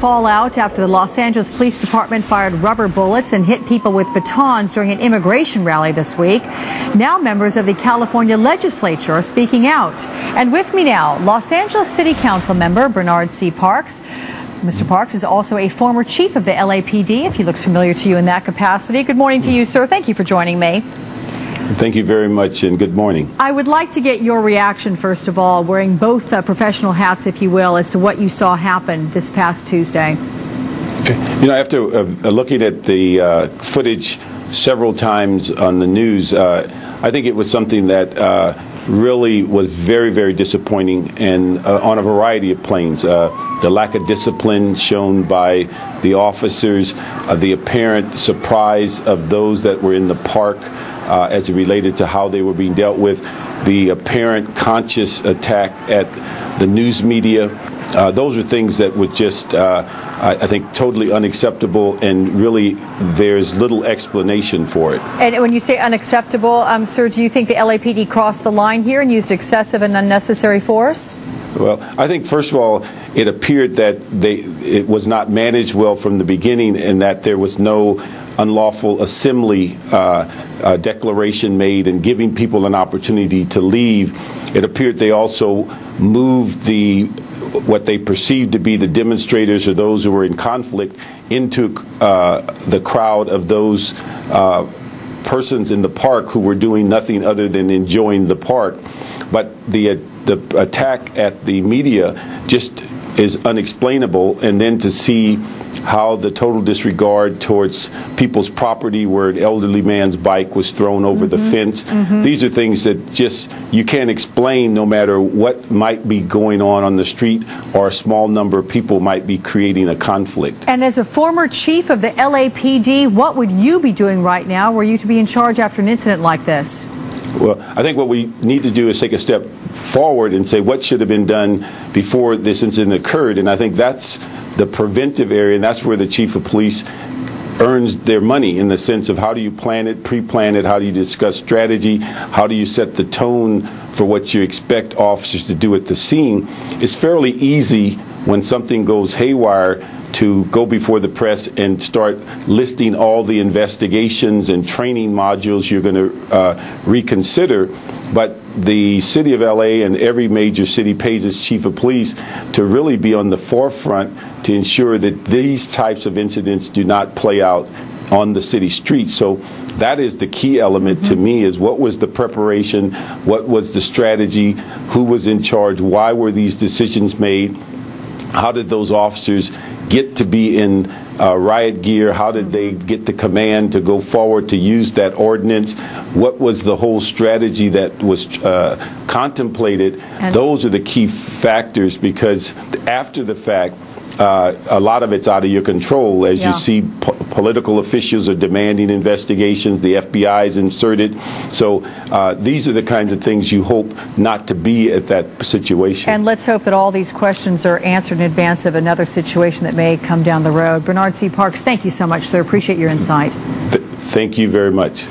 fallout after the Los Angeles Police Department fired rubber bullets and hit people with batons during an immigration rally this week. Now members of the California legislature are speaking out. And with me now, Los Angeles City Council member Bernard C. Parks. Mr. Parks is also a former chief of the LAPD, if he looks familiar to you in that capacity. Good morning to you, sir. Thank you for joining me. Thank you very much, and good morning. I would like to get your reaction, first of all, wearing both professional hats, if you will, as to what you saw happen this past Tuesday. You know, after looking at the footage several times on the news, I think it was something that really was very, very disappointing, and on a variety of planes. The lack of discipline shown by the officers, the apparent surprise of those that were in the park as it related to how they were being dealt with, the apparent conscious attack at the news media. Those are things that were just, I think, totally unacceptable, and really there's little explanation for it. And when you say unacceptable, sir, do you think the LAPD crossed the line here and used excessive and unnecessary force? Well, I think, first of all, it appeared that it was not managed well from the beginning, and that there was no unlawful assembly declaration made and giving people an opportunity to leave. It appeared they also moved what they perceived to be the demonstrators or those who were in conflict into the crowd of those persons in the park who were doing nothing other than enjoying the park. But the attack at the media just is unexplainable, and then to see how the total disregard towards people's property, where an elderly man's bike was thrown over the fence. These are things that just you can't explain, no matter what might be going on the street, or a small number of people might be creating a conflict. And as a former chief of the LAPD, what would you be doing right now were you to be in charge after an incident like this? Well, I think what we need to do is take a step forward and say what should have been done before this incident occurred. And I think that's the preventive area, and that's where the chief of police earns their money, in the sense of how do you plan it, pre-plan it, how do you discuss strategy, how do you set the tone for what you expect officers to do at the scene. It's fairly easy when something goes haywire to go before the press and start listing all the investigations and training modules you're going to reconsider. But the city of LA and every major city pays its chief of police to really be on the forefront to ensure that these types of incidents do not play out on the city streets. So that is the key element to me, is what was the preparation, what was the strategy, who was in charge, why were these decisions made, how did those officers get to be in riot gear, how did they get the command to go forward to use that ordinance, what was the whole strategy that was contemplated. And those are the key factors, because after the fact, a lot of it's out of your control. As you see, political officials are demanding investigations, the FBI is inserted. So these are the kinds of things you hope not to be at that situation. And let's hope that all these questions are answered in advance of another situation that may come down the road. Bernard C. Parks, thank you so much, sir. Appreciate your insight. Thank you very much.